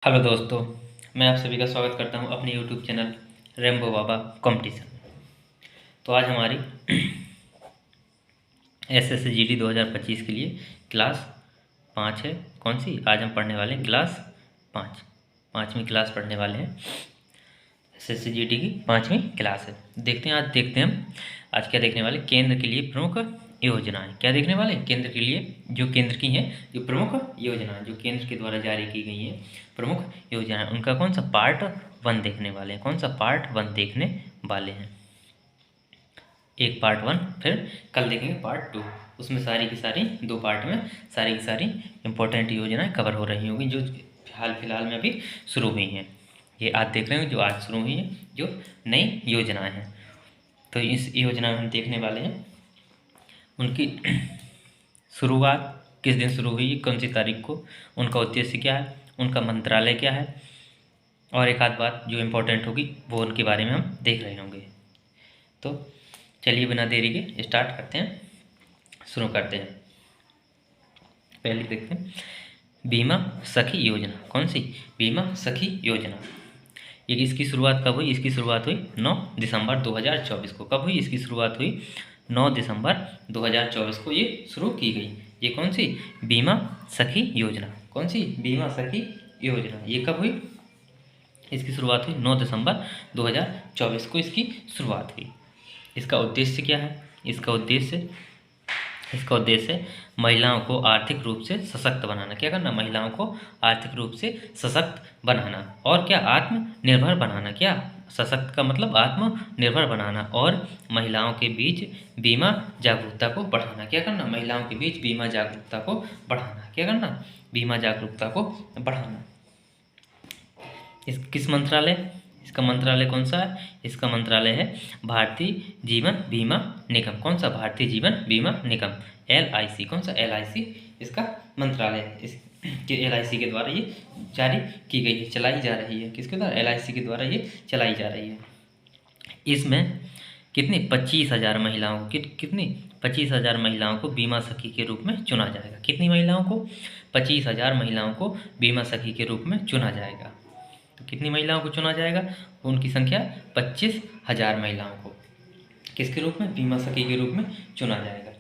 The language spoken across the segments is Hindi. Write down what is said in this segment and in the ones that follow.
हेलो दोस्तों, मैं आप सभी का स्वागत करता हूं अपने यूट्यूब चैनल रेम्बो बाबा कंपटीशन। तो आज हमारी SSC GD 2025 के लिए क्लास 5 है। कौन सी? आज हम पढ़ने वाले हैं क्लास 5, 5वीं क्लास पढ़ने वाले हैं। SSC GD की 5वीं क्लास है। देखते हैं हम आज क्या देखने वाले। केंद्र के लिए प्रमुख योजनाएं। क्या देखने वाले? केंद्र के लिए जो केंद्र की हैं जो प्रमुख योजनाएं, जो केंद्र के द्वारा जारी की गई हैं प्रमुख योजनाएं, उनका कौन सा पार्ट 1 देखने वाले हैं। कौन सा पार्ट 1 देखने वाले हैं? एक पार्ट 1, फिर कल देखेंगे पार्ट 2। उसमें सारी की सारी 2 पार्ट में सारी की सारी इंपॉर्टेंट योजनाएं कवर हो रही होंगी जो हाल फिलहाल में अभी शुरू हुई हैं। ये आज देख रहे हैं जो आज शुरू हुई हैं, जो नई योजनाएं हैं। तो इस योजना में हम देखने वाले हैं उनकी शुरुआत किस दिन शुरू हुई, कौन सी तारीख को, उनका उद्देश्य क्या है, उनका मंत्रालय क्या है, और एक आध बात जो इम्पोर्टेंट होगी वो उनके बारे में हम देख रहे होंगे। तो चलिए बिना देरी के स्टार्ट करते हैं, शुरू करते हैं। पहले देखते हैं बीमा सखी योजना। कौन सी? बीमा सखी योजना। ये इसकी शुरुआत कब हुई? इसकी शुरुआत हुई 9 दिसंबर 2024 को। कब हुई इसकी शुरुआत? हुई 9 दिसंबर 2024 को ये शुरू की गई। ये कौन सी? बीमा सखी योजना। कौन सी? बीमा सखी योजना। ये कब हुई? इसकी शुरुआत हुई 9 दिसंबर 2024 को इसकी शुरुआत हुई। इसका उद्देश्य क्या है? इसका उद्देश्य महिलाओं को आर्थिक रूप से सशक्त बनाना। क्या करना? महिलाओं को आर्थिक रूप से सशक्त बनाना और क्या? आत्मनिर्भर बनाना। क्या? सशक्त का मतलब आत्मनिर्भर बनाना और महिलाओं के बीच बीमा जागरूकता को बढ़ाना। क्या करना? महिलाओं के बीच बीमा जागरूकता को बढ़ाना। क्या करना? बीमा जागरूकता को बढ़ाना। इस किस मंत्रालय? इसका मंत्रालय कौन सा है? इसका मंत्रालय है भारतीय जीवन बीमा निगम। कौन सा? भारतीय जीवन बीमा निगम, LIC। कौन सा? LIC इसका मंत्रालय है। इस LIC के द्वारा ये जारी की गई है, चलाई जा रही है। किसके द्वारा? LIC के द्वारा ये चलाई जा रही है। इसमें कितनी? 25,000 महिलाओं को कितनी? 25,000 महिलाओं को बीमा सखी के रूप में चुना जाएगा। कितनी महिलाओं को? 25,000 महिलाओं को बीमा सखी के रूप में चुना जाएगा। तो कितनी महिलाओं को चुना जाएगा? उनकी संख्या 25,000 महिलाओं को किसके रूप में? बीमा सखी के रूप में चुना जाएगा।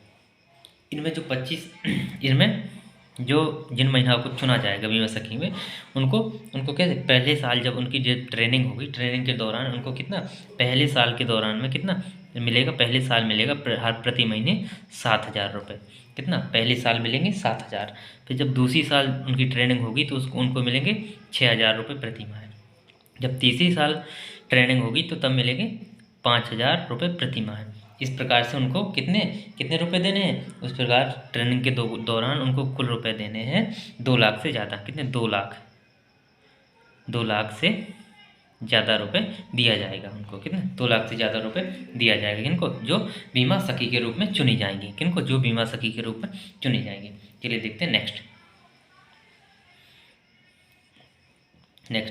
इनमें जो जिन महिलाओं को चुना जाएगा बीमा सखी में, उनको कैसे? पहले साल जब उनकी ट्रेनिंग होगी, ट्रेनिंग के दौरान उनको कितना? पहले साल के दौरान में कितना मिलेगा? पहले साल मिलेगा हर प्रति महीने 7,000 रुपये। कितना? पहले साल मिलेंगे 7,000। फिर जब दूसरी साल उनकी ट्रेनिंग होगी तो उनको मिलेंगे 6,000 रुपये प्रति माह। जब तीसरी साल ट्रेनिंग होगी तो तब मिलेंगे 5,000 रुपये प्रति माह। इस प्रकार से उनको कितने कितने रुपए देने हैं? उस प्रकार ट्रेनिंग के दौरान उनको कुल रुपए देने हैं 2 लाख से ज़्यादा। कितने? 2 लाख से ज़्यादा रुपए दिया जाएगा उनको। कितने? 2 लाख से ज़्यादा रुपए दिया जाएगा। किनको? जो बीमा सखी के रूप में चुनी जाएंगी। किनको? जो बीमा सखी के रूप में चुनी जाएंगी। चलिए देखते हैं नेक्स्ट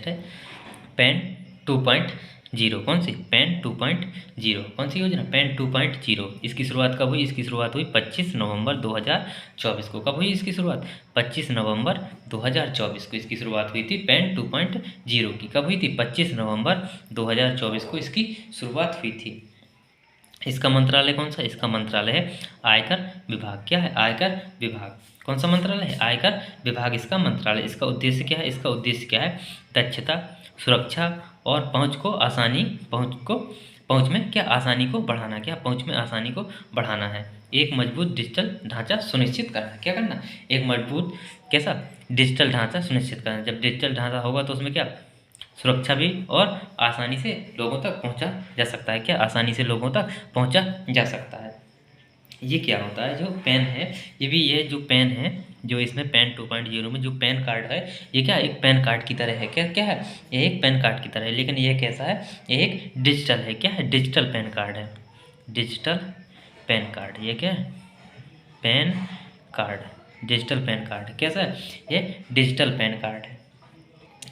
है PAN 2.0। कौन सी? PAN 2.0। कौन सी योजना? PAN 2.0। इसकी शुरुआत कब हुई? इसकी शुरुआत हुई 25 नवंबर 2024 को। कब हुई इसकी शुरुआत? 25 नवंबर 2024 को इसकी शुरुआत हुई थी PAN 2.0 की। कब हुई थी? 25 नवंबर 2024 को इसकी शुरुआत हुई थी। इसका मंत्रालय कौन सा? इसका मंत्रालय है आयकर विभाग। क्या है? आयकर विभाग। कौन सा मंत्रालय है? आयकर विभाग इसका मंत्रालय। इसका उद्देश्य क्या है? इसका उद्देश्य क्या है? दक्षता, सुरक्षा और पहुंच में क्या? आसानी को बढ़ाना। क्या? पहुंच में आसानी को बढ़ाना है। एक मजबूत डिजिटल ढांचा सुनिश्चित करना। क्या करना? एक मजबूत कैसा? डिजिटल ढांचा सुनिश्चित करना। जब डिजिटल ढांचा होगा तो उसमें क्या? सुरक्षा भी और आसानी से लोगों तक पहुंचा जा सकता है। क्या? आसानी से लोगों तक पहुंचा जा सकता है। ये क्या होता है? जो पेन है, ये जो पेन है, जो इसमें PAN 2.0 में जो पैन कार्ड है, ये क्या? एक पैन कार्ड की तरह है। क्या है? ये एक पैन कार्ड की तरह है, लेकिन ये कैसा है? ये एक डिजिटल है। क्या है? डिजिटल पैन कार्ड है। Digital pan card. ये क्या है? Pan card, digital pan card. कैसा है? ये डिजिटल पैन कार्ड है।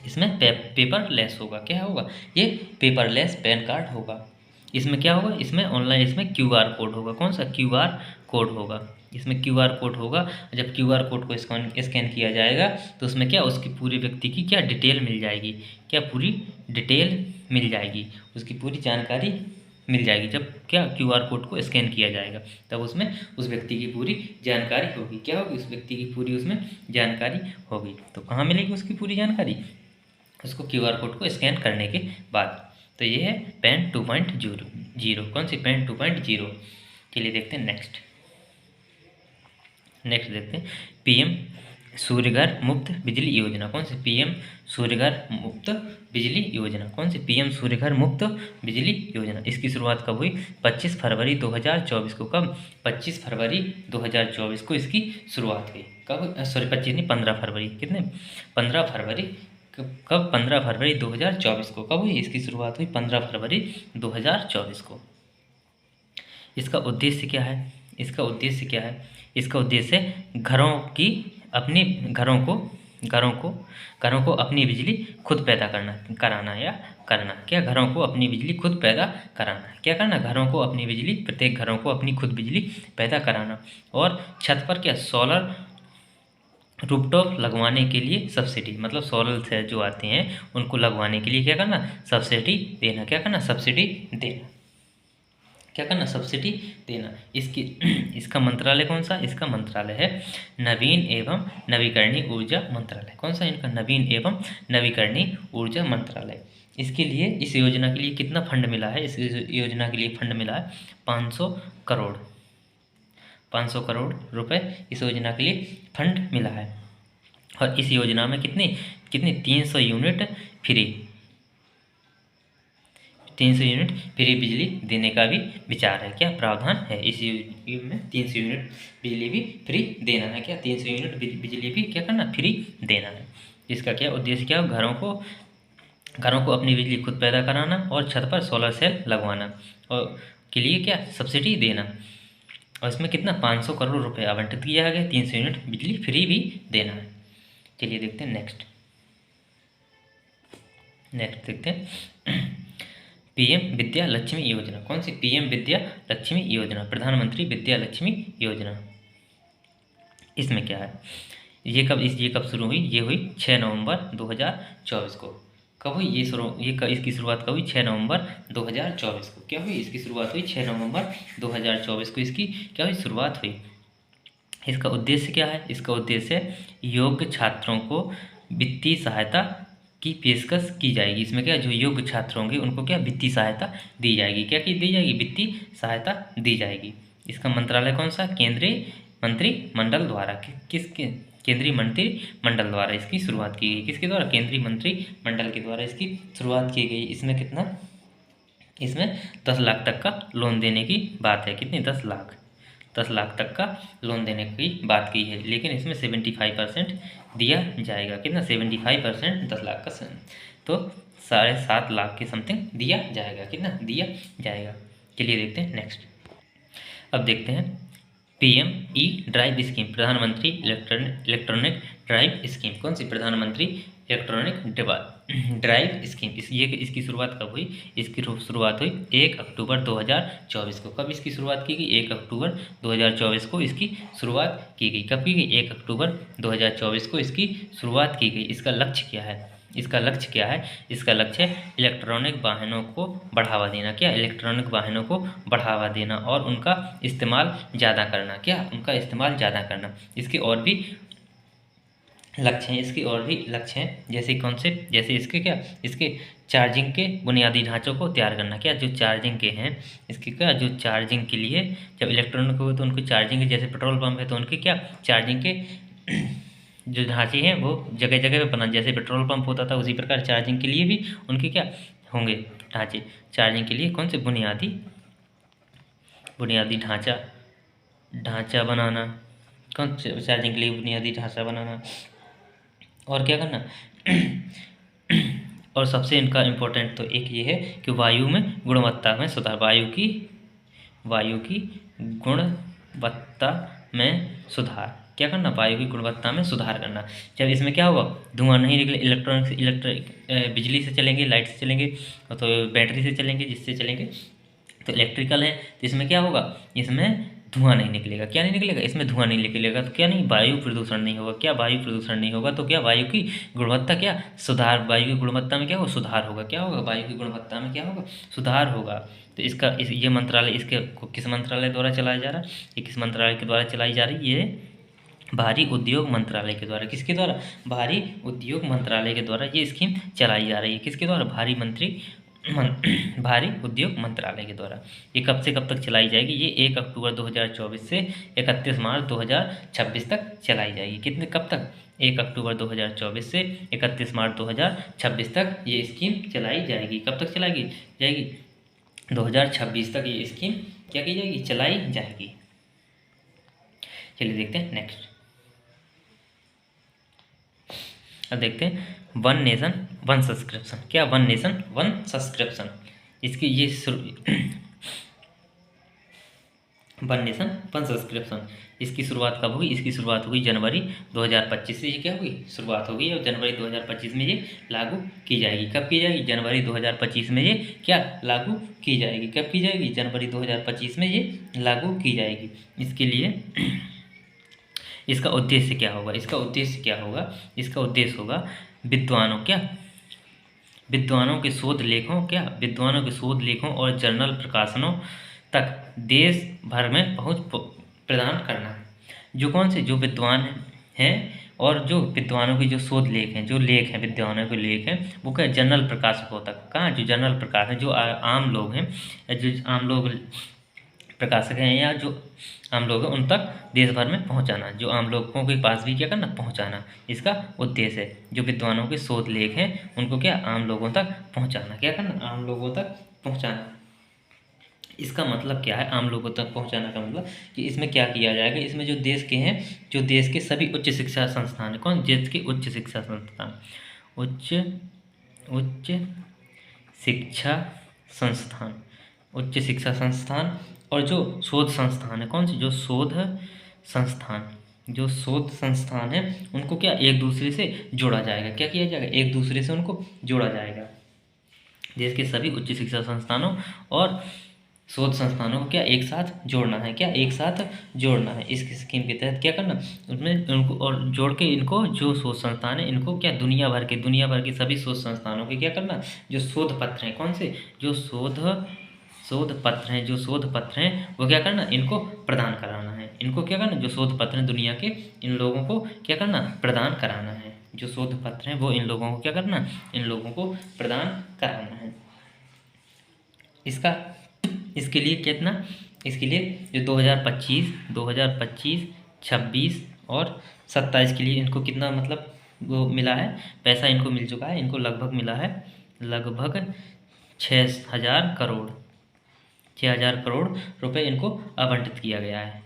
इसमें पेपरलेस होगा। क्या होगा? ये पेपरलेस पैन कार्ड होगा। इसमें क्या होगा? इसमें ऑनलाइन, इसमें QR कोड होगा। कौन सा? QR कोड होगा। इसमें QR कोड होगा। जब QR कोड को स्कैन किया जाएगा तो उसमें क्या उसकी पूरी व्यक्ति की क्या डिटेल मिल जाएगी, क्या पूरी डिटेल मिल जाएगी, उसकी पूरी जानकारी मिल जाएगी। जब क्या QR कोड को स्कैन किया जाएगा तब उसमें उस व्यक्ति की पूरी जानकारी होगी। क्या होगी? उस व्यक्ति की पूरी उसमें जानकारी होगी। तो कहाँ मिलेगी उसकी पूरी जानकारी? उसको QR कोड को स्कैन करने के बाद। तो ये है पैन 2.0। कौन सी? पैन 2.0। चलिए देखते हैं नेक्स्ट देखते हैं PM सूर्यघर मुफ्त बिजली योजना। कौन सी? PM सूर्यघर मुफ्त बिजली योजना। कौन सी? PM सूर्यघर मुफ्त बिजली योजना। इसकी शुरुआत कब हुई? 25 फरवरी 2024 को। कब? 25 फरवरी 2024 को इसकी शुरुआत हुई। कब? सॉरी 25 नहीं, 15 फरवरी। कितने? 15 फरवरी। कब? 15 फरवरी 2024 को। कब हुई इसकी शुरुआत? हुई 15 फरवरी 2024 को। इसका उद्देश्य क्या है? इसका उद्देश्य क्या है? इसका उद्देश्य घरों को अपनी बिजली खुद पैदा कराना। क्या? घरों को अपनी बिजली खुद पैदा कराना। क्या करना? घरों को अपनी बिजली, प्रत्येक घरों को अपनी खुद बिजली पैदा कराना। और छत पर क्या? सोलर रूफटॉप लगवाने के लिए सब्सिडी, मतलब सोलर से जो आते हैं उनको लगवाने के लिए क्या करना? सब्सिडी देना। क्या करना? सब्सिडी देना। क्या करना? सब्सिडी देना। इसका मंत्रालय कौन सा? इसका मंत्रालय है नवीन एवं नवीकरणीय ऊर्जा मंत्रालय। कौन सा? इनका नवीन एवं नवीकरणीय ऊर्जा मंत्रालय। इसके लिए, इस योजना के लिए कितना फंड मिला है? इस योजना के लिए फंड मिला है 500 करोड़। 500 करोड़ रुपए इस योजना के लिए फंड मिला है। और इस योजना में कितनी 300 यूनिट फ्री 300 यूनिट फ्री बिजली देने का भी विचार है। क्या? प्रावधान है इस में 300 यूनिट बिजली भी फ्री देना है। क्या? 300 यूनिट बिजली भी क्या करना? फ्री देना है। इसका क्या उद्देश्य? क्या? घरों को अपनी बिजली खुद पैदा कराना और छत पर सोलर सेल लगवाना और के लिए क्या? सब्सिडी देना। और इसमें कितना? 500 करोड़ रुपए आवंटित किया गया। 300 यूनिट बिजली फ्री भी देना है। चलिए देखते हैं नेक्स्ट देखते हैं PM विद्या लक्ष्मी योजना। कौन सी? PM विद्या लक्ष्मी योजना, प्रधानमंत्री विद्या लक्ष्मी योजना। इसमें क्या है? ये कब शुरू हुई? ये हुई 6 नवंबर 2024 को। कब हुई इसकी शुरुआत कब हुई? 6 नवंबर 2024 को। क्या हुई? इसकी शुरुआत हुई 6 नवंबर 2024 को। इसकी क्या हुई? शुरुआत हुई। इसका उद्देश्य क्या है? इसका उद्देश्य योग्य छात्रों को वित्तीय सहायता की पेशकश की जाएगी। इसमें क्या? जो योग्य छात्र होंगे उनको क्या? वित्तीय सहायता दी जाएगी। क्या की दी जाएगी? वित्तीय सहायता दी जाएगी। इसका मंत्रालय कौन सा? केंद्रीय मंत्रिमंडल द्वारा। किसके? केंद्रीय मंत्रिमंडल द्वारा इसकी शुरुआत की गई। किसके द्वारा? केंद्रीय मंत्रिमंडल के द्वारा इसकी शुरुआत की गई। इसमें कितना? इसमें 10 लाख तक का लोन देने की बात है। कितनी? 10 लाख तक का लोन देने की बात की है। लेकिन इसमें 75% दिया जाएगा। कितना? 75%, 10 लाख का तो 7.5 लाख के समथिंग दिया जाएगा। कितना दिया जाएगा? चलिए देखते हैं नेक्स्ट। अब देखते हैं PM ई ड्राइव स्कीम, प्रधानमंत्री इलेक्ट्रॉनिक ड्राइव स्कीम। कौन सी? प्रधानमंत्री इलेक्ट्रॉनिक ड्राइव स्कीम। इसकी शुरुआत कब हुई? इसकी शुरुआत हुई 1 अक्टूबर 2024 को। कब इसकी शुरुआत की गई? 1 अक्टूबर 2024 को इसकी शुरुआत की गई। कब की गई? 1 अक्टूबर 2024 को इसकी शुरुआत की गई। इसका लक्ष्य क्या है? इसका लक्ष्य है इलेक्ट्रॉनिक वाहनों को बढ़ावा देना। क्या? इलेक्ट्रॉनिक वाहनों को बढ़ावा देना और उनका इस्तेमाल ज़्यादा करना। क्या? उनका इस्तेमाल ज़्यादा करना। इसके और भी लक्ष्य हैं। जैसे कौन से? जैसे इसके चार्जिंग के बुनियादी ढांचों को तैयार करना। क्या? जो चार्जिंग के हैं इसके क्या? जो चार्जिंग के लिए जब इलेक्ट्रॉनिक हो तो उनको चार्जिंग, जैसे पेट्रोल पंप है तो उनके क्या? चार्जिंग के जो ढांचे हैं वो जगह जगह पे बना। जैसे पेट्रोल पंप होता था उसी प्रकार चार्जिंग के लिए भी उनके क्या होंगे? ढांचे। चार्जिंग के लिए कौन से? बुनियादी ढांचा बनाना। कौन से? चार्जिंग के लिए बुनियादी ढांचा बनाना। और क्या करना? और सबसे इनका इम्पोर्टेंट तो एक ये है कि वायु में गुणवत्ता में सुधार। वायु की गुणवत्ता में सुधार। क्या करना? वायु की गुणवत्ता में सुधार करना। जब इसमें क्या होगा? धुआं नहीं निकले। इलेक्ट्रिक बिजली से चलेंगे, लाइट से चलेंगे तो बैटरी से चलेंगे, जिससे चलेंगे तो इलेक्ट्रिकल है। तो इसमें क्या होगा? इसमें धुआं नहीं निकलेगा। क्या नहीं निकलेगा? इसमें धुआं नहीं निकलेगा तो क्या नहीं, वायु प्रदूषण नहीं होगा। क्या वायु प्रदूषण नहीं होगा तो क्या वायु की गुणवत्ता क्या सुधार, वायु की गुणवत्ता में क्या होगा? सुधार होगा। क्या होगा? वायु की गुणवत्ता में क्या होगा? सुधार होगा। तो ये मंत्रालय इसके किस मंत्रालय द्वारा चलाया जा रहा है? ये किस मंत्रालय के द्वारा चलाई जा रही है? ये भारी उद्योग मंत्रालय के द्वारा। किसके द्वारा? भारी उद्योग मंत्रालय के द्वारा ये स्कीम चलाई जा रही है। किसके द्वारा? भारी उद्योग मंत्रालय के द्वारा। ये कब से कब तक चलाई जाएगी? ये 1 अक्टूबर 2024 से 31 मार्च 2026 तक चलाई जाएगी। कितने कब तक? 1 अक्टूबर 2024 से 31 मार्च 2026 तक ये स्कीम चलाई जाएगी। कब तक चलाई जाएगी? 2026 तक ये स्कीम क्या की जाएगी? चलाई जाएगी। चलिए देखते हैं नेक्स्ट। अब देखते हैं वन नेशन वन सब्सक्रिप्शन। क्या? वन नेशन वन सब्सक्रिप्शन, इसकी ये वन नेशन वन सब्सक्रिप्शन, इसकी शुरुआत कब हुई? इसकी शुरुआत हुई जनवरी 2025 से। ये क्या हुई? शुरुआत होगी और जनवरी 2025 में ये लागू की जाएगी। कब की जाएगी? जनवरी 2025 में ये क्या लागू की जाएगी? कब की जाएगी? जनवरी 2025 में ये लागू की जाएगी। इसके लिए इसका उद्देश्य क्या होगा? इसका उद्देश्य क्या होगा? इसका उद्देश्य होगा विद्वानों के शोध लेखों और जर्नल प्रकाशनों तक देश भर में पहुंच प्रदान करना। जो कौन से? जो विद्वान हैं और जो विद्वानों की जो शोध लेख हैं, जो लेख हैं, विद्वानों के लेख हैं, वो क्या जर्नल प्रकाशकों तक। कहाँ? जो जर्नल प्रकाश है, जो आम लोग हैं, जो आम लोग प्रकाशक हैं या जो आम लोग हैं, उन तक देश भर में पहुंचाना। जो आम लोगों के पास भी क्या करना? पहुंचाना। इसका उद्देश्य है। जो विद्वानों के शोध लेख हैं उनको क्या? आम लोगों तक पहुंचाना। क्या करना? आम लोगों तक पहुंचाना। इसका मतलब क्या है आम लोगों तक पहुंचाना का मतलब? कि इसमें क्या किया जाएगा? इसमें जो देश के हैं, जो देश के सभी उच्च शिक्षा संस्थान, कौन? देश के उच्च शिक्षा संस्थान, उच्च शिक्षा संस्थान, उच्च शिक्षा संस्थान और जो शोध संस्थान है, कौन सी? जो शोध संस्थान है, उनको क्या एक दूसरे से जोड़ा जाएगा। क्या किया जाएगा? एक दूसरे से उनको जोड़ा जाएगा। देश के सभी उच्च शिक्षा संस्थानों और शोध संस्थानों को क्या एक साथ जोड़ना है। क्या? एक साथ जोड़ना है। इस स्कीम के तहत क्या करना? उसमें उनको और जोड़ के इनको जो शोध संस्थान है इनको क्या दुनिया भर के सभी शोध संस्थानों के क्या करना? जो शोध पत्र हैं, कौन से? जो शोध पत्र हैं वो क्या करना? इनको प्रदान कराना है। इनको क्या करना? जो शोध पत्र हैं दुनिया के, इन लोगों को क्या करना? प्रदान कराना है। जो शोध पत्र हैं वो इन लोगों को क्या करना? इन लोगों को प्रदान कराना है। इसके लिए कितना? इसके लिए जो 2025, 26 और 27 के लिए इनको कितना मतलब वो मिला है? पैसा इनको मिल चुका है। इनको लगभग मिला है लगभग 6,000 करोड़ रुपए इनको आवंटित किया गया है।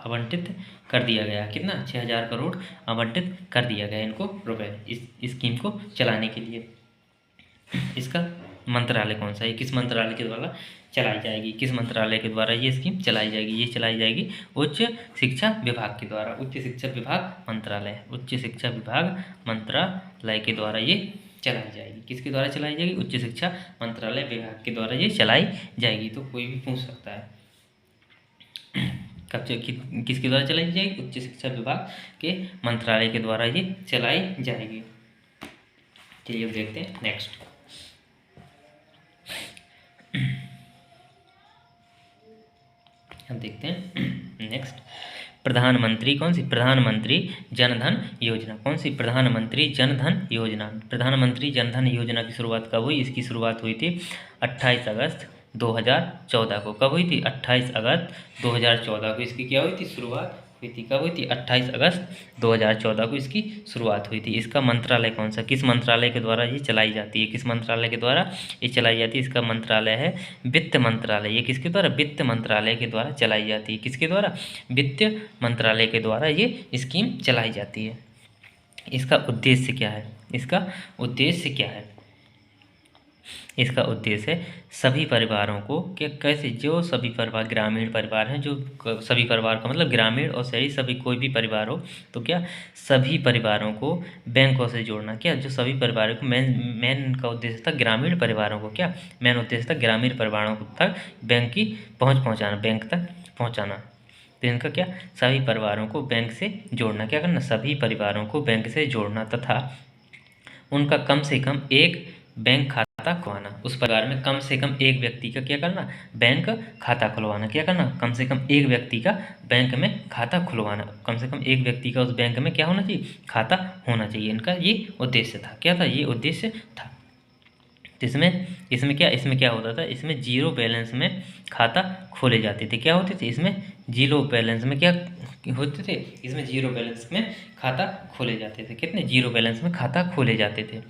आवंटित कर दिया गया। कितना? 6,000 करोड़ आवंटित कर दिया गया इनको रुपए इस स्कीम को चलाने के लिए। इसका मंत्रालय कौन सा है? किस मंत्रालय के द्वारा चलाई जाएगी? किस मंत्रालय के द्वारा ये स्कीम चलाई जाएगी? ये चलाई जाएगी उच्च शिक्षा विभाग के द्वारा। उच्च शिक्षा विभाग मंत्रालय के द्वारा ये चलाई जाएगी। किसके द्वारा चलाई जाएगी? उच्च शिक्षा मंत्रालय विभाग के द्वारा ये चलाई जाएगी। तो कोई भी पूछ सकता है कब किसके द्वारा चलाई जाएगी? उच्च शिक्षा विभाग के मंत्रालय के द्वारा ये चलाई जाएगी। चलिए अब देखते हैं नेक्स्ट। अब देखते हैं नेक्स्ट। प्रधानमंत्री कौन सी? प्रधानमंत्री जनधन योजना। कौन सी? प्रधानमंत्री जनधन योजना। प्रधानमंत्री जनधन योजना की शुरुआत कब हुई? इसकी शुरुआत हुई थी 28 अगस्त 2014 को। कब हुई थी? 28 अगस्त 2014 को इसकी क्या हुई थी? शुरुआत हुई थी। कब हुई थी? 28 अगस्त 2014 को इसकी शुरुआत हुई थी। इसका मंत्रालय कौन सा? किस मंत्रालय के द्वारा ये चलाई जाती है? किस मंत्रालय के द्वारा ये चलाई जाती है? इसका मंत्रालय है वित्त मंत्रालय। ये किसके द्वारा? वित्त मंत्रालय के द्वारा चलाई जाती है। किसके द्वारा? वित्त मंत्रालय के द्वारा ये स्कीम चलाई जाती है। इसका उद्देश्य क्या है? इसका उद्देश्य क्या है? इसका उद्देश्य है सभी परिवारों को क्या कैसे, जो सभी परिवार ग्रामीण परिवार हैं, जो सभी परिवार का मतलब ग्रामीण और शहरी सभी कोई भी परिवार हो, तो क्या सभी परिवारों को बैंकों से जोड़ना। क्या जो सभी परिवारों को मेन का उद्देश्य था ग्रामीण परिवारों को, क्या मेन उद्देश्य था ग्रामीण परिवारों तक बैंक की पहुँचाना, बैंक तक पहुँचाना। तो इनका क्या सभी परिवारों को बैंक से जोड़ना, क्या करना सभी परिवारों को बैंक से जोड़ना तथा उनका कम से कम एक बैंक खाता खुलवाना। उस परिवार में कम से कम एक व्यक्ति का क्या करना बैंक खाता खुलवाना, क्या करना कम से कम एक व्यक्ति का बैंक में खाता खुलवाना, कम से कम एक व्यक्ति का उस बैंक में क्या होना चाहिए खाता होना चाहिए। इनका ये उद्देश्य था, क्या था ये उद्देश्य था। इसमें क्या होता था, इसमें जीरो बैलेंस में खाता खोले जाते थे। क्या होते थे इसमें जीरो बैलेंस में क्या होते थे, इसमें जीरो बैलेंस में खाता खोले जाते थे। कितने जीरो बैलेंस में खाता खोले जाते थे।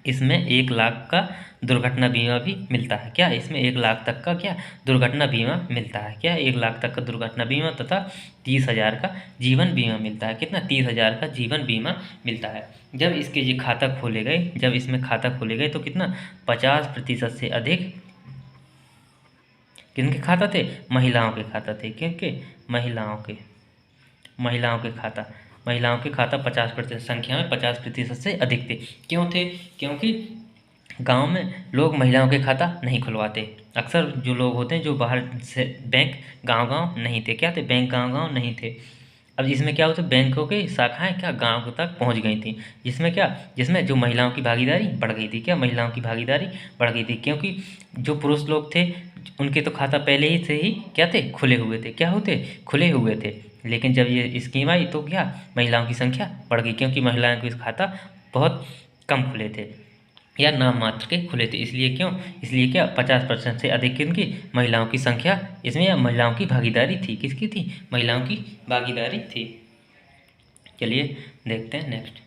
इसमें 1 लाख का दुर्घटना बीमा भी मिलता है। क्या इसमें 1 लाख तक का क्या दुर्घटना बीमा मिलता है, क्या 1 लाख तक का दुर्घटना बीमा तथा 30,000 का जीवन बीमा मिलता है। कितना 30,000 का जीवन बीमा मिलता है। जब इसके ये खाता खोले गए, जब इसमें खाता खोले गए तो कितना 50% से अधिक किनके खाता थे, महिलाओं के खाता थे। किनके महिलाओं के खाता 50% संख्या में 50% से अधिक थे। क्यों थे, क्योंकि गांव में लोग महिलाओं के खाता नहीं खुलवाते। अक्सर जो लोग होते हैं जो बाहर से बैंक गांव नहीं थे, क्या थे बैंक गांव नहीं थे। अब इसमें क्या होता है बैंकों की शाखाएं क्या गांव तक पहुंच गई थी, जिसमें जो महिलाओं की भागीदारी बढ़ गई थी। क्या महिलाओं की भागीदारी बढ़ गई थी, क्योंकि जो पुरुष लोग थे उनके तो खाता पहले ही से ही क्या थे खुले हुए थे, क्या होते खुले हुए थे। लेकिन जब ये स्कीम आई तो क्या महिलाओं की संख्या बढ़ गई, क्योंकि महिलाओं के खाता बहुत कम खुले थे या नाम मात्र के खुले थे। इसलिए क्या 50% से अधिक किनकी महिलाओं की संख्या इसमें या महिलाओं की भागीदारी थी। किसकी थी, महिलाओं की भागीदारी थी। चलिए देखते हैं नेक्स्ट।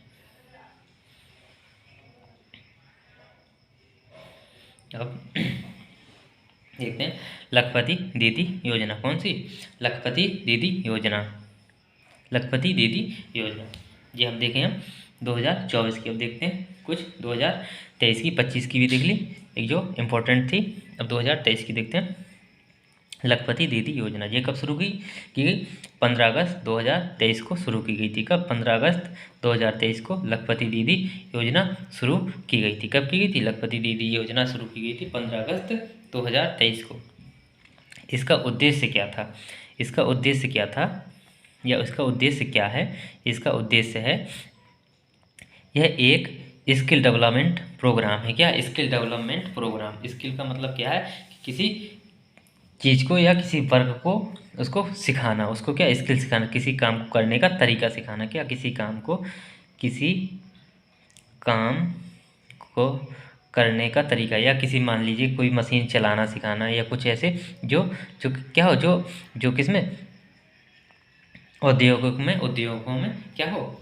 अब देखते हैं लखपति दीदी योजना। कौन सी, लखपति दीदी योजना। लखपति दीदी योजना ये हम देखें हम 2024 की। अब देखते हैं कुछ 2023 की, 25 की भी देख ली, एक जो इम्पोर्टेंट थी। अब 2023 की देखते हैं। लखपति दीदी योजना ये कब शुरू की गई, 15 अगस्त 2023 को शुरू की गई थी। कब, 15 अगस्त 2023 को लखपति दीदी योजना शुरू की गई थी। कब की गई थी, लखपति दीदी योजना शुरू की गई थी 15 अगस्त 2023 को। इसका उद्देश्य क्या था, इसका उद्देश्य क्या था या इसका उद्देश्य क्या है, इसका उद्देश्य है यह एक स्किल डेवलपमेंट प्रोग्राम है। क्या स्किल डेवलपमेंट प्रोग्राम, स्किल का मतलब क्या है कि किसी चीज़ को या किसी वर्ग को उसको सिखाना, उसको क्या स्किल सिखाना, किसी काम को करने का तरीका सिखाना। क्या किसी काम को करने का तरीका, या किसी मान लीजिए कोई मशीन चलाना सिखाना, या कुछ ऐसे जो क्या हो जो किसमें उद्योगों में क्या हो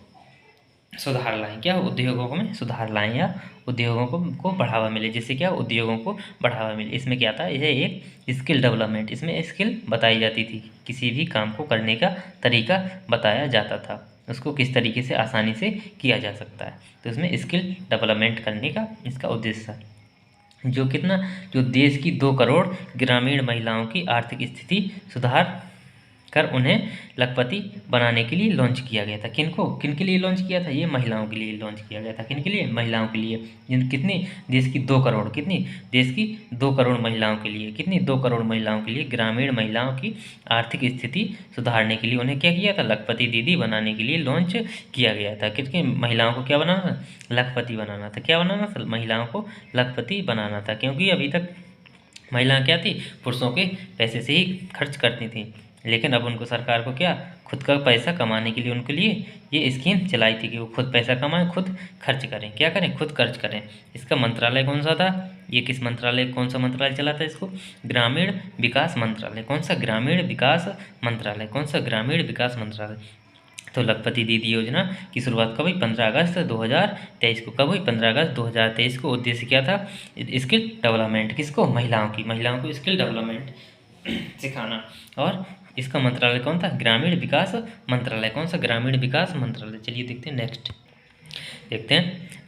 सुधार लाएं, क्या उद्योगों में सुधार लाएं या उद्योगों को बढ़ावा मिले, जिससे क्या उद्योगों को बढ़ावा मिले। इसमें क्या था, यह एक स्किल डेवलपमेंट, इसमें स्किल बताई जाती थी, किसी भी काम को करने का तरीका बताया जाता था, उसको किस तरीके से आसानी से किया जा सकता है। तो इसमें स्किल डेवलपमेंट करने का इसका उद्देश्य है। जो देश की 2 करोड़ ग्रामीण महिलाओं की आर्थिक स्थिति सुधार कर उन्हें लखपति बनाने के लिए लॉन्च किया गया था। किनके लिए लॉन्च किया था, ये महिलाओं के लिए लॉन्च किया गया था। किनके लिए, महिलाओं के लिए। कितनी, देश की 2 करोड़, कितनी, देश की 2 करोड़ महिलाओं के लिए, कितनी 2 करोड़ महिलाओं के लिए, ग्रामीण महिलाओं की आर्थिक स्थिति सुधारने के लिए उन्हें क्या किया था, लखपति दीदी बनाने के लिए लॉन्च किया गया था। कितनी महिलाओं को क्या बनाना था, लखपति बनाना था। क्या बनाना था, महिलाओं को लखपति बनाना था, क्योंकि अभी तक महिलाएं क्या थी, पुरुषों के पैसे से ही खर्च करती थी। लेकिन अब उनको सरकार को क्या खुद का पैसा कमाने के लिए उनके लिए ये स्कीम चलाई थी कि वो खुद पैसा कमाएं, खुद खर्च करें। क्या करें, खुद खर्च करें। इसका मंत्रालय कौन सा था, ये किस मंत्रालय, कौन सा मंत्रालय चला था इसको, ग्रामीण विकास मंत्रालय। कौन सा, ग्रामीण विकास मंत्रालय। कौन सा, ग्रामीण विकास मंत्रालय। तो लखपति दीदी योजना की शुरुआत कब हुई, 15 अगस्त 2023 को। कब हुई, 15 अगस्त 2023 को। उद्देश्य क्या था, स्किल डेवलपमेंट, किसको, महिलाओं को स्किल डेवलपमेंट सिखाना। और इसका मंत्रालय कौन था, ग्रामीण विकास मंत्रालय। कौन सा, ग्रामीण विकास मंत्रालय। चलिए देखते हैं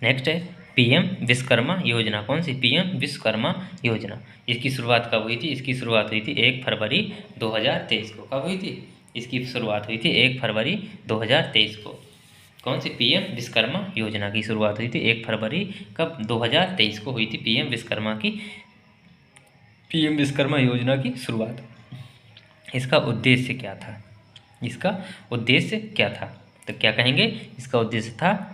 नेक्स्ट है पीएम विश्वकर्मा योजना। कौन सी? पीएम विश्वकर्मा योजना। इसकी शुरुआत कब हुई थी? इसकी शुरुआत हुई थी 1 फरवरी 2023 को। कब हुई थी? इसकी शुरुआत हुई थी 1 फरवरी 2023 को। कौन सी? पीएम विश्वकर्मा योजना की शुरुआत हुई थी 1 फरवरी कब? 2023 को हुई थी पीएम विश्वकर्मा योजना की शुरुआत। इसका उद्देश्य क्या था? इसका उद्देश्य क्या था? तो क्या कहेंगे? इसका उद्देश्य था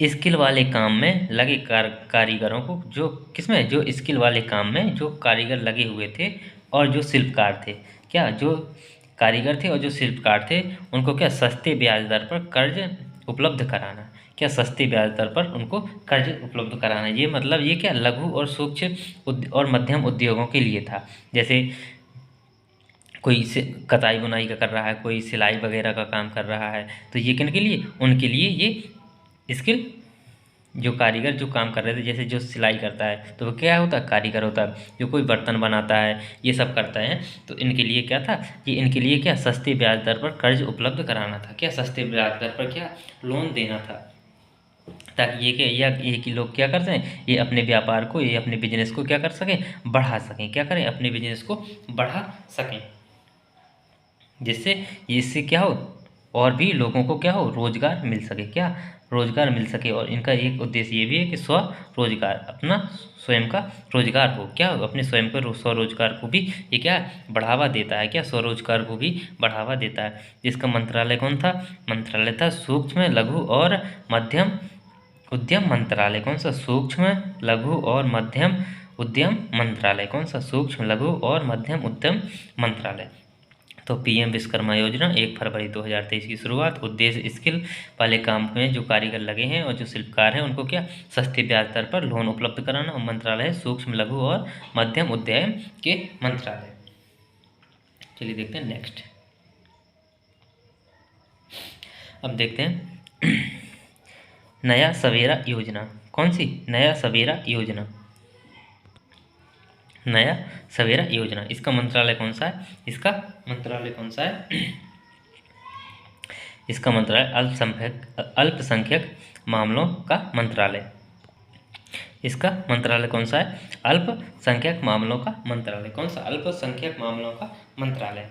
स्किल वाले काम में लगे कारीगरों को, जो किसमें? जो स्किल वाले काम में जो कारीगर लगे हुए थे और जो शिल्पकार थे, क्या जो कारीगर थे और जो शिल्पकार थे, उनको क्या सस्ते ब्याज दर पर कर्ज उपलब्ध कराना। क्या? सस्ते ब्याज दर पर उनको कर्ज उपलब्ध कराना। ये मतलब ये क्या लघु और सूक्ष्म और मध्यम उद्योगों के लिए था। जैसे कोई कताई बुनाई का कर रहा है, कोई सिलाई वगैरह का काम कर रहा है, तो ये किन के लिए? उनके लिए ये स्किल, जो कारीगर जो काम कर रहे थे, जैसे जो सिलाई करता है तो वो क्या होता है? कारीगर होता है। जो कोई बर्तन बनाता है, ये सब करता है, तो इनके लिए क्या था? ये इनके लिए क्या सस्ते ब्याज दर पर कर्ज उपलब्ध कराना था। क्या? सस्ते ब्याज दर पर क्या लोन देना था, ताकि ये क्या ये कि लोग क्या कर सकें? ये अपने व्यापार को, ये अपने बिजनेस को क्या कर सकें? बढ़ा सकें। क्या करें? अपने बिजनेस को बढ़ा सकें, जिससे इससे क्या हो, और भी लोगों को क्या हो? रोजगार मिल सके। क्या? रोजगार मिल सके। और इनका एक उद्देश्य ये भी है कि स्वरोजगार, अपना स्वयं का रोजगार हो। क्या? अपने स्वयं के स्वरोजगार को भी ये क्या बढ़ावा देता है। क्या? स्वरोजगार को भी बढ़ावा देता है। जिसका मंत्रालय कौन था? मंत्रालय था सूक्ष्म लघु और मध्यम उद्यम मंत्रालय। कौन सा? सूक्ष्म लघु और मध्यम उद्यम मंत्रालय। कौन सा? सूक्ष्म लघु और मध्यम उद्यम मंत्रालय। तो पीएम विश्वकर्मा योजना 1 फरवरी 2023 की शुरुआत। उद्देश्य स्किल वाले काम में जो कारीगर लगे हैं और जो शिल्पकार हैं, उनको क्या सस्ते ब्याज दर पर लोन उपलब्ध कराना। और मंत्रालय सूक्ष्म लघु और मध्यम उद्यम के मंत्रालय। चलिए देखते हैं नेक्स्ट। अब देखते हैं नया सवेरा योजना। कौन सी? नया सवेरा योजना। नया सवेरा योजना, इसका मंत्रालय कौन सा है? इसका मंत्रालय कौन सा है? इसका मंत्रालय अल्पसंख्यक मामलों का मंत्रालय। इसका मंत्रालय कौन सा है? अल्पसंख्यक मामलों का मंत्रालय। कौन सा? अल्पसंख्यक मामलों का मंत्रालय।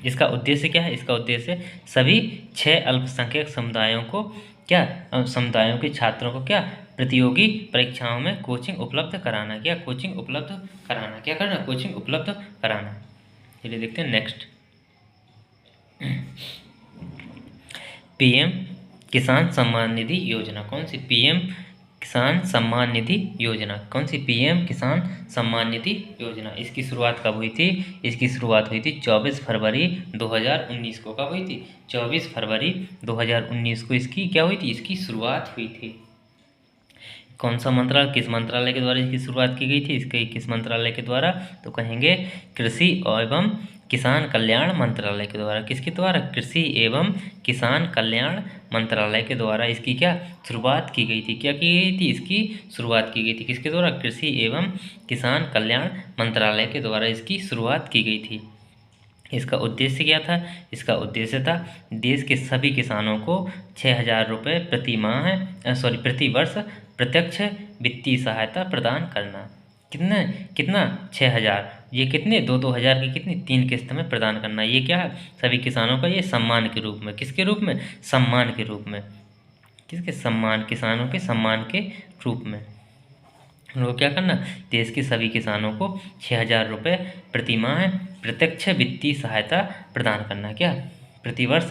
इसका उद्देश्य क्या है? इसका उद्देश्य सभी 6 अल्पसंख्यक समुदायों को क्या समुदायों के छात्रों को क्या प्रतियोगी परीक्षाओं में कोचिंग उपलब्ध कराना। क्या? कोचिंग उपलब्ध कराना। क्या करना? कोचिंग उपलब्ध कराना। चलिए देखते हैं नेक्स्ट। पीएम किसान सम्मान निधि योजना। कौन सी? पीएम किसान सम्मान निधि योजना। कौन सी? पीएम किसान सम्मान निधि योजना। इसकी शुरुआत कब हुई थी? इसकी शुरुआत हुई थी 24 फरवरी 2019 को। कब हुई थी? 24 फरवरी 2019 को इसकी क्या हुई थी? इसकी शुरुआत हुई थी। कौन सा मंत्रालय, किस मंत्रालय के द्वारा इसकी शुरुआत की गई थी? इसके किस मंत्रालय के द्वारा? तो कहेंगे कृषि एवं किसान कल्याण मंत्रालय के द्वारा। किसके द्वारा? कृषि एवं किसान कल्याण मंत्रालय के द्वारा इसकी क्या शुरुआत की गई थी? क्या की गई थी? इसकी शुरुआत की गई थी। किसके द्वारा? कृषि एवं किसान कल्याण मंत्रालय के द्वारा इसकी शुरुआत की गई थी। इसका उद्देश्य क्या था? इसका उद्देश्य था देश के सभी किसानों को 6,000 रुपये प्रति वर्ष प्रत्यक्ष वित्तीय सहायता प्रदान करना। कितना 6,000। ये कितने 2-2 हज़ार की कितनी 3 किस्त में प्रदान करना। ये क्या है? सभी किसानों का ये सम्मान के रूप में। किसके रूप में? सम्मान के रूप में। किसके? सम्मान, किसानों के सम्मान के रूप में उनको क्या करना? देश के सभी किसानों को 6,000 रुपये प्रति माह प्रत्यक्ष वित्तीय सहायता प्रदान करना। क्या? प्रतिवर्ष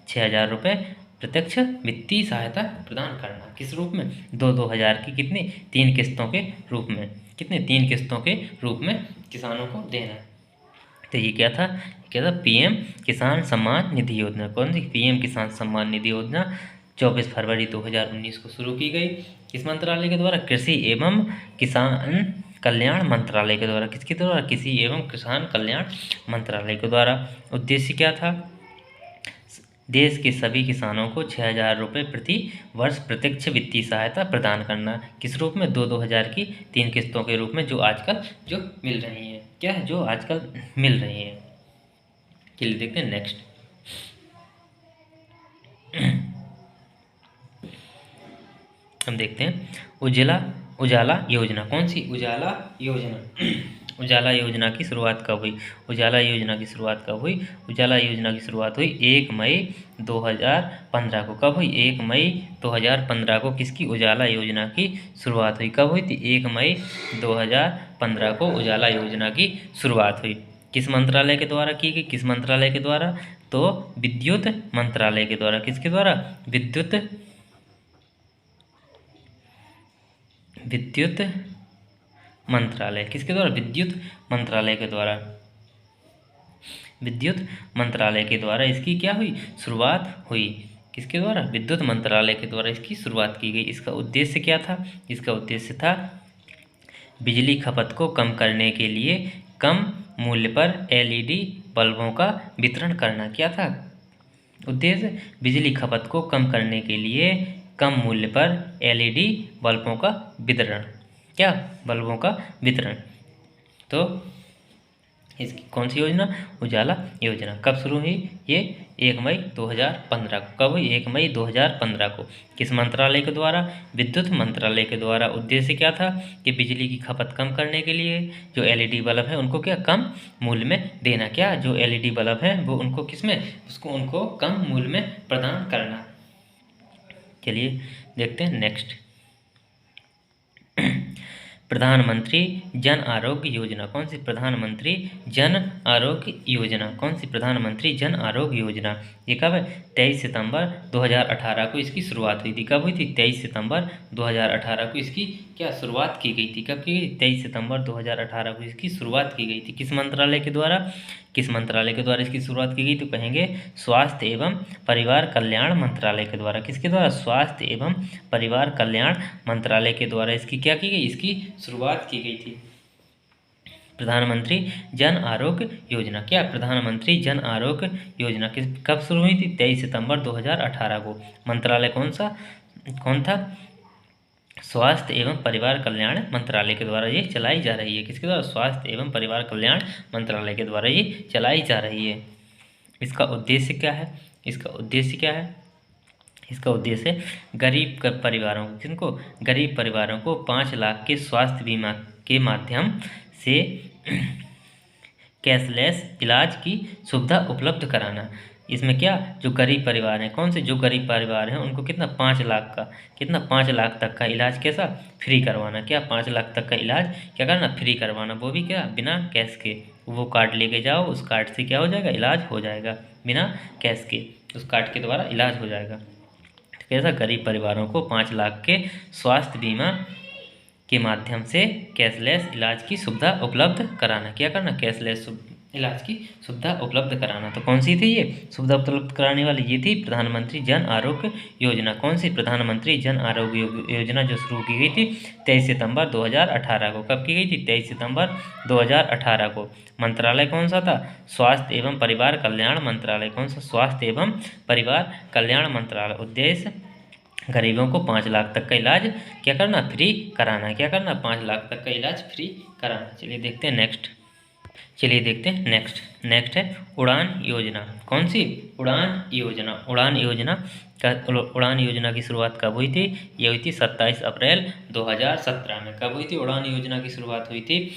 6,000 रुपये प्रत्यक्ष वित्तीय सहायता प्रदान करना। किस रूप में? 2-2 हज़ार की कितनी 3 किस्तों के रूप में। कितने? 3 किस्तों के रूप में किसानों को देना। तो ये क्या था? क्या था? पीएम किसान सम्मान निधि योजना। कौन सी? पीएम किसान सम्मान निधि योजना 24 फरवरी 2019 को शुरू की गई। किस मंत्रालय के द्वारा? कृषि एवं किसान कल्याण मंत्रालय के द्वारा। किसके द्वारा? कृषि एवं किसान कल्याण मंत्रालय के द्वारा। उद्देश्य क्या था? देश के सभी किसानों को 6,000 रुपये प्रति वर्ष प्रत्यक्ष वित्तीय सहायता प्रदान करना। किस रूप में? 2-2 हज़ार की 3 किस्तों के रूप में, जो आजकल जो मिल रही हैं। क्या है? जो आजकल मिल रही हैं। चलिए देखते हैं नेक्स्ट। हम देखते हैं उजाला योजना। कौन सी उजाला योजना? उजाला योजना की शुरुआत कब हुई? उजाला योजना की शुरुआत कब हुई? उजाला योजना की शुरुआत हुई 1 मई 2015 को। कब हुई? 1 मई 2015 को किसकी उजाला योजना की शुरुआत हुई? कब हुई थी? 1 मई 2015 को उजाला योजना की शुरुआत हुई। किस मंत्रालय के द्वारा की गई? किस मंत्रालय के द्वारा? तो विद्युत मंत्रालय के द्वारा। किसके द्वारा? विद्युत मंत्रालय। किसके द्वारा? विद्युत मंत्रालय के द्वारा। विद्युत मंत्रालय के द्वारा इसकी क्या हुई? शुरुआत हुई। किसके द्वारा? विद्युत मंत्रालय के द्वारा इसकी शुरुआत की गई। इसका उद्देश्य क्या था? इसका उद्देश्य था बिजली खपत को कम करने के लिए कम मूल्य पर एलईडी बल्बों का वितरण करना। क्या था उद्देश्य? बिजली खपत को कम करने के लिए कम मूल्य पर एलईडी बल्बों का वितरण। क्या? बल्बों का वितरण। तो इसकी कौन सी योजना? उजाला योजना। कब शुरू हुई? ये 1 मई 2015 को। कब हुई? 1 मई 2015 को। किस मंत्रालय के द्वारा? विद्युत मंत्रालय के द्वारा। उद्देश्य क्या था? कि बिजली की खपत कम करने के लिए जो एलईडी बल्ब है उनको क्या कम मूल्य में देना। क्या? जो एलईडी बल्ब है वो उनको किस में? उनको कम मूल्य में प्रदान करना। चलिए देखते हैं नेक्स्ट। प्रधानमंत्री जन आरोग्य योजना। कौन सी? प्रधानमंत्री जन आरोग्य योजना। कौन सी? प्रधानमंत्री जन आरोग्य योजना। ये कब है? 23 सितंबर 2018 को इसकी शुरुआत हुई थी। कब हुई थी? 23 सितंबर 2018 को इसकी क्या शुरुआत की गई थी? कब की गई? 23 सितंबर 2018 को इसकी शुरुआत की गई थी। किस मंत्रालय के द्वारा? किस मंत्रालय के द्वारा इसकी शुरुआत की गई? तो कहेंगे स्वास्थ्य एवं परिवार कल्याण मंत्रालय के द्वारा। किसके द्वारा? स्वास्थ्य एवं परिवार कल्याण मंत्रालय के द्वारा इसकी क्या की गई? इसकी शुरुआत की गई थी। प्रधानमंत्री जन आरोग्य योजना। क्या? प्रधानमंत्री जन आरोग्य योजना कब शुरू हुई थी? 23 सितंबर 2018 को। मंत्रालय कौन था? स्वास्थ्य एवं परिवार कल्याण मंत्रालय के द्वारा ये चलाई जा रही है। किसके द्वारा? स्वास्थ्य एवं परिवार कल्याण मंत्रालय के द्वारा ये चलाई जा रही है। इसका उद्देश्य क्या है? इसका उद्देश्य क्या है? इसका उद्देश्य गरीब परिवारों को, किनको? गरीब परिवारों को 5 लाख के स्वास्थ्य बीमा के माध्यम से कैशलेस इलाज की सुविधा उपलब्ध कराना। इसमें क्या? जो गरीब परिवार हैं, कौन से? जो गरीब परिवार हैं उनको कितना? 5 लाख का, कितना? 5 लाख तक का इलाज कैसा? फ्री करवाना। क्या? 5 लाख तक का इलाज क्या करना? फ्री करवाना। वो भी क्या? बिना कैश के। वो कार्ड लेके जाओ, उस कार्ड से क्या हो जाएगा? इलाज हो जाएगा बिना कैश के। उस कार्ड के द्वारा इलाज हो जाएगा। कैसा? गरीब परिवारों को 5 लाख के स्वास्थ्य बीमा के माध्यम से कैशलेस इलाज की सुविधा उपलब्ध कराना। क्या करना? कैशलेस इलाज की सुविधा उपलब्ध कराना। तो कौन सी थी ये सुविधा उपलब्ध कराने वाली? ये थी प्रधानमंत्री जन आरोग्य योजना। कौन सी? प्रधानमंत्री जन आरोग्य योजना जो शुरू की गई थी 23 सितंबर 2018 को। कब की गई थी? 23 सितंबर 2018 को। मंत्रालय कौन सा था? स्वास्थ्य एवं परिवार कल्याण मंत्रालय। कौन सा? स्वास्थ्य एवं परिवार कल्याण मंत्रालय। उद्देश्य गरीबों को 5 लाख तक का इलाज क्या करना? फ्री कराना। क्या करना? 5 लाख तक का इलाज फ्री कराना। चलिए देखते हैं नेक्स्ट। नेक्स्ट है उड़ान योजना। कौन सी? उड़ान योजना। उड़ान योजना की शुरुआत कब हुई थी? ये हुई थी 27 अप्रैल 2017 में। कब हुई थी? उड़ान योजना की शुरुआत हुई थी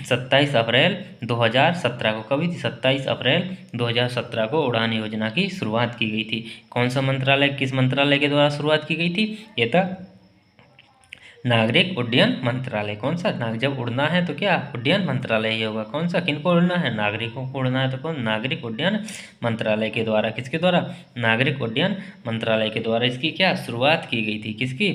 27 अप्रैल 2017 को। कब हुई थी? 27 अप्रैल 2017 को उड़ान योजना की शुरुआत की गई थी। कौन सा मंत्रालय, किस मंत्रालय के द्वारा शुरुआत की गई थी? ये था नागरिक उड्डयन मंत्रालय। कौन सा? जब उड़ना है तो क्या? उड्डयन मंत्रालय ही होगा। कौन सा? किनको उड़ना है? नागरिकों को उड़ना है तो कौन? नागरिक उड्डयन मंत्रालय के द्वारा। किसके द्वारा? नागरिक उड्डयन मंत्रालय के द्वारा इसकी क्या शुरुआत की गई थी? किसकी?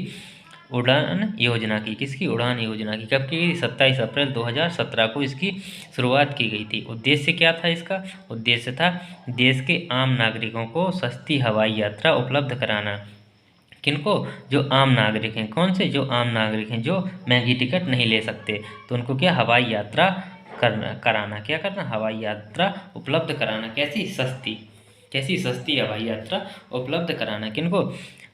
उड़ान योजना की। किसकी? उड़ान योजना की। कब की गई? 27 अप्रैल 2017 को इसकी शुरुआत की गई थी। उद्देश्य क्या था इसका? उद्देश्य था देश के आम नागरिकों को सस्ती हवाई यात्रा उपलब्ध कराना। किनको? जो आम नागरिक हैं। कौन से? जो आम नागरिक हैं, जो महंगी टिकट नहीं ले सकते, तो उनको क्या? हवाई यात्रा कराना। क्या करना? हवाई यात्रा उपलब्ध कराना। कैसी? सस्ती। कैसी? सस्ती हवाई यात्रा उपलब्ध कराना। किनको?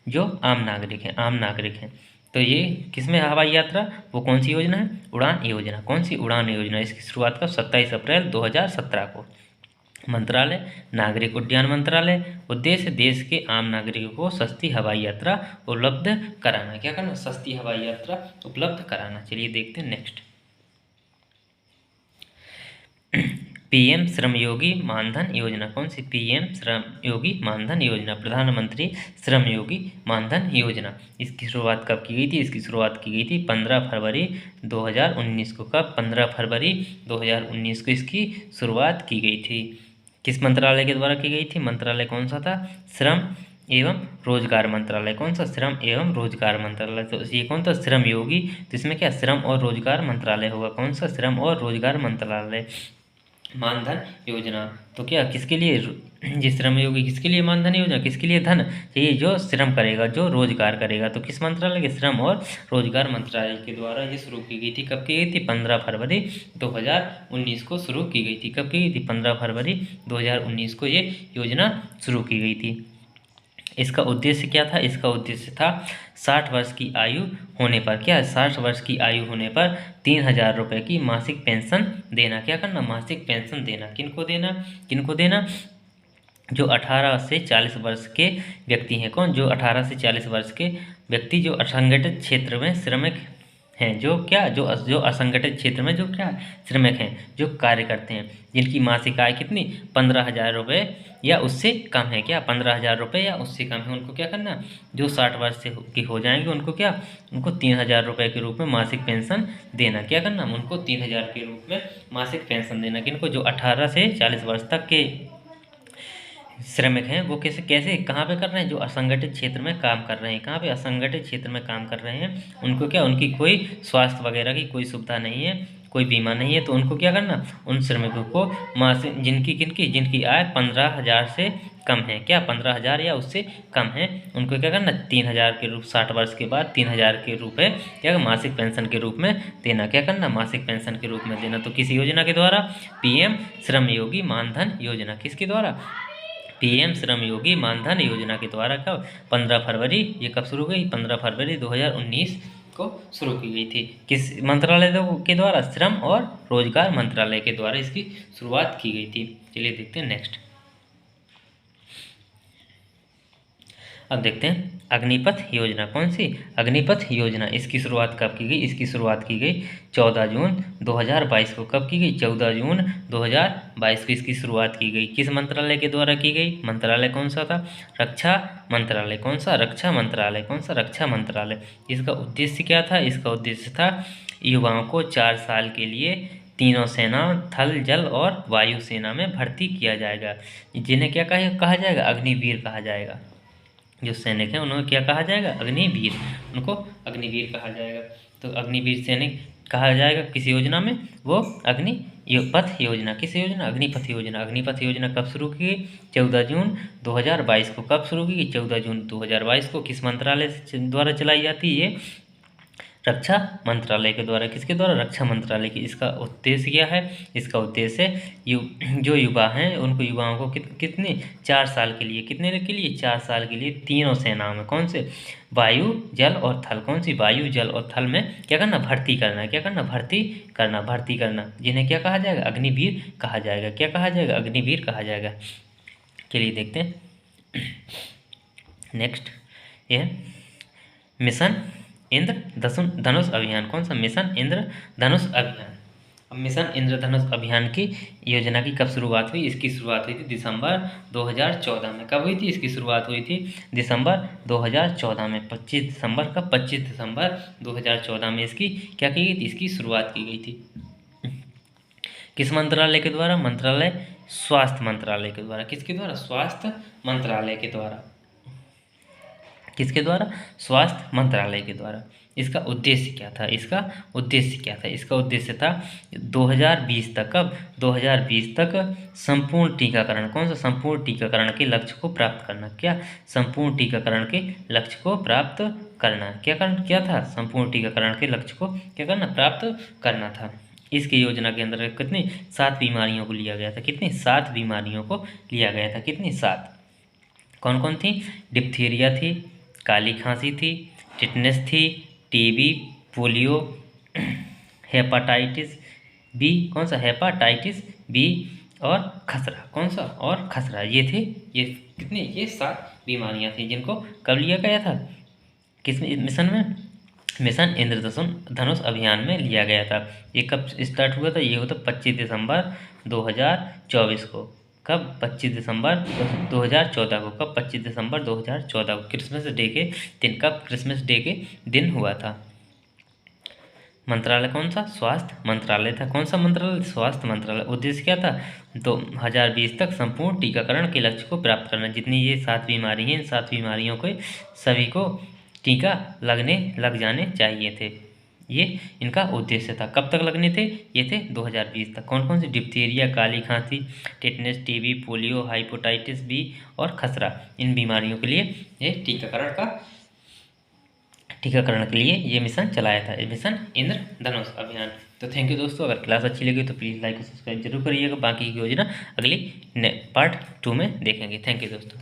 जो आम नागरिक हैं। आम नागरिक हैं। तो ये किसमें हवाई यात्रा? वो कौन सी योजना है? उड़ान योजना। कौन सी? उड़ान योजना। इसकी शुरुआत कब? 27 अप्रैल 2017 को। मंत्रालय नागरिक उड्डयन मंत्रालय। उद्देश्य देश के आम नागरिकों को सस्ती हवाई यात्रा उपलब्ध कराना। क्या करना? सस्ती हवाई यात्रा उपलब्ध कराना। चलिए देखते हैं नेक्स्ट। पीएम श्रमयोगी मानधन योजना कौन सी? पीएम श्रमयोगी मानधन योजना, प्रधानमंत्री श्रमयोगी मानधन योजना। इसकी शुरुआत कब की गई थी? इसकी शुरुआत की गई थी 15 फरवरी 2019 को। कब? 15 फरवरी 2019 को इसकी शुरुआत की गई थी। किस मंत्रालय के द्वारा की गई थी? मंत्रालय कौन सा था? श्रम एवं रोजगार मंत्रालय। कौन सा? श्रम एवं रोजगार मंत्रालय। तो ये कौन था? श्रम योगी। तो इसमें क्या श्रम और रोजगार मंत्रालय होगा? कौन सा? श्रम और रोजगार मंत्रालय। मानधन योजना तो क्या किसके लिए? ये श्रम योगी किसके लिए मानधन योजना? किसके लिए धन चाहिए? जो श्रम करेगा, जो रोजगार करेगा। तो किस मंत्रालय के? श्रम और रोजगार मंत्रालय के द्वारा ये शुरू की गई थी। कब की गई थी? 15 फरवरी 2019 को शुरू की गई थी। कब की गई थी? 15 फरवरी 2019 को ये योजना शुरू की गई थी। इसका उद्देश्य क्या था? इसका उद्देश्य था 60 वर्ष की आयु होने पर, क्या 60 वर्ष की आयु होने पर 3000 रुपये की मासिक पेंशन देना। क्या करना? मासिक पेंशन देना। किनको देना? किनको देना? जो 18 से 40 वर्ष के व्यक्ति हैं। कौन? जो 18 से 40 वर्ष के व्यक्ति जो असंगठित क्षेत्र में श्रमिक हैं, जो क्या जो असंगठित क्षेत्र में जो क्या श्रमिक हैं, जो कार्य करते हैं, जिनकी मासिक आय कितनी? 15,000 रुपये या उससे कम है। क्या? 15,000 रुपये या उससे कम है। उनको क्या करना? जो 60 वर्ष से की हो जाएंगे उनको क्या? उनको 3,000 रुपये के रूप में मासिक पेंशन देना। क्या करना? उनको 3,000 के रूप में मासिक पेंशन देना। किनको? जो 18 से 40 वर्ष तक के श्रमिक हैं। वो कैसे कहाँ पे कर रहे हैं? जो असंगठित क्षेत्र में काम कर रहे हैं। कहाँ पे? असंगठित क्षेत्र में काम कर रहे हैं। उनको क्या? उनकी कोई स्वास्थ्य वगैरह की कोई सुविधा नहीं है, कोई बीमा नहीं है। तो उनको क्या करना? उन श्रमिकों को मासिक जिनकी आय 15,000 से कम है, क्या 15,000 या उससे कम है, उनको क्या करना? 3,000 के रूप 60 वर्ष के बाद 3,000 के रुपये क्या मासिक पेंशन के रूप में देना। क्या करना? मासिक पेंशन के रूप में देना। तो किस योजना के द्वारा? पीएम श्रमयोगी मानधन योजना। किसके द्वारा? पीएम श्रमयोगी मानधन योजना के द्वारा। कब? 15 फरवरी। ये कब शुरू हुई? 15 फरवरी 2019 को शुरू की गई थी। किस मंत्रालय के द्वारा? श्रम और रोजगार मंत्रालय के द्वारा इसकी शुरुआत की गई थी। चलिए देखते हैं नेक्स्ट। अब देखते हैं अग्निपथ योजना कौन सी? अग्निपथ योजना। इसकी शुरुआत कब की गई? इसकी शुरुआत की गई 14 जून 2022 को। कब की गई? 14 जून 2022 को इसकी शुरुआत की गई। किस मंत्रालय के द्वारा की गई? मंत्रालय कौन सा था? रक्षा मंत्रालय। कौन सा? रक्षा मंत्रालय। कौन सा? रक्षा मंत्रालय। इसका उद्देश्य क्या था? इसका उद्देश्य था युवाओं को 4 साल के लिए तीनों सेना थल जल और वायु सेना में भर्ती किया जाएगा। जिन्हें क्या कहा जाएगा? अग्निवीर कहा जाएगा। जो सैनिक हैं उन्हें क्या कहा जाएगा? अग्निवीर। उनको अग्निवीर कहा जाएगा। तो अग्निवीर सैनिक कहा जाएगा किस योजना में? वो अग्निपथ योजना। किस योजना? अग्निपथ योजना। अग्निपथ योजना कब शुरू की गई? 14 जून 2022 को। कब शुरू की गई? 14 जून 2022 को। किस मंत्रालय द्वारा चलाई जाती है? ये रक्षा मंत्रालय के द्वारा। किसके द्वारा? रक्षा मंत्रालय की। इसका उद्देश्य क्या है? इसका उद्देश्य जो युवा हैं उनको युवाओं को कितने 4 साल के लिए, कितने के लिए? 4 साल के लिए तीनों सेनाओं में। कौन से? वायु जल और थल। कौन सी? वायु जल और थल में क्या करना? भर्ती करना। क्या करना? भर्ती करना। जिन्हें क्या कहा जाएगा? अग्निवीर कहा जाएगा। क्या कहा जाएगा? अग्निवीर कहा जाएगा। चलिए देखते हैं नेक्स्ट। यह मिशन इंद्रधनुष अभियान। कौन सा? मिशन इंद्रधनुष अभियान। अब मिशन इंद्रधनुष अभियान की योजना की कब शुरुआत हुई? इसकी शुरुआत हुई थी दिसंबर 2014 में। कब हुई थी इसकी शुरुआत? हुई थी दिसंबर 2014 में। 25 दिसंबर 2014 में इसकी क्या की गई थी? इसकी शुरुआत की गई थी। किस मंत्रालय के द्वारा? मंत्रालय स्वास्थ्य मंत्रालय के द्वारा। किसके द्वारा? स्वास्थ्य मंत्रालय के द्वारा। किसके द्वारा? स्वास्थ्य मंत्रालय के द्वारा। इसका उद्देश्य क्या था? इसका उद्देश्य था 2020 तक। कब? 2020 तक संपूर्ण टीकाकरण। कौन सा? संपूर्ण टीकाकरण के लक्ष्य को प्राप्त करना। क्या? संपूर्ण टीकाकरण के लक्ष्य को प्राप्त करना। क्या था? संपूर्ण टीकाकरण के लक्ष्य को क्या करना? प्राप्त करना था। इसकी योजना के अंदर कितनी 7 बीमारियों को लिया गया था। कितनी? 7 बीमारियों को लिया गया था। कितनी? 7। कौन कौन थी? डिप्थीरिया थी, काली खांसी थी, टिटनेस थी, टीबी, पोलियो, हेपाटाइटिस बी। कौन सा? हेपाटाइटिस बी और खसरा। कौन सा? और खसरा। ये थे, ये कितने, ये 7 बीमारियां थी जिनको कब लिया गया था, किस मिशन में? मिशन इंद्रधनुष अभियान में लिया गया था। ये कब स्टार्ट हुआ था? ये होता 25 दिसंबर 2024 को। कब? 25 दिसंबर 2014 को। कब? 25 दिसंबर 2014 को, क्रिसमस डे के दिन। कब? क्रिसमस डे के दिन हुआ था। मंत्रालय कौन सा? स्वास्थ्य मंत्रालय था। कौन सा मंत्रालय? स्वास्थ्य मंत्रालय। उद्देश्य क्या था? 2020 तक संपूर्ण टीकाकरण के लक्ष्य को प्राप्त करना। जितनी ये 7 बीमारी हैं, इन 7 बीमारियों को सभी को टीका लग जाने चाहिए थे। ये इनका उद्देश्य था। कब तक लगने थे? ये थे 2020 तक। कौन कौन सी? डिप्थीरिया, काली खांसी, tetanus, TB, polio, hepatitis B और खसरा। इन बीमारियों के लिए ये टीकाकरण के लिए ये मिशन चलाया था, ये मिशन इंद्रधनुष अभियान। तो थैंक यू दोस्तों। अगर क्लास अच्छी लगी तो प्लीज़ लाइक और सब्सक्राइब जरूर करिएगा। बाकी की योजना अगली पार्ट 2 में देखेंगे। थैंक यू दोस्तों।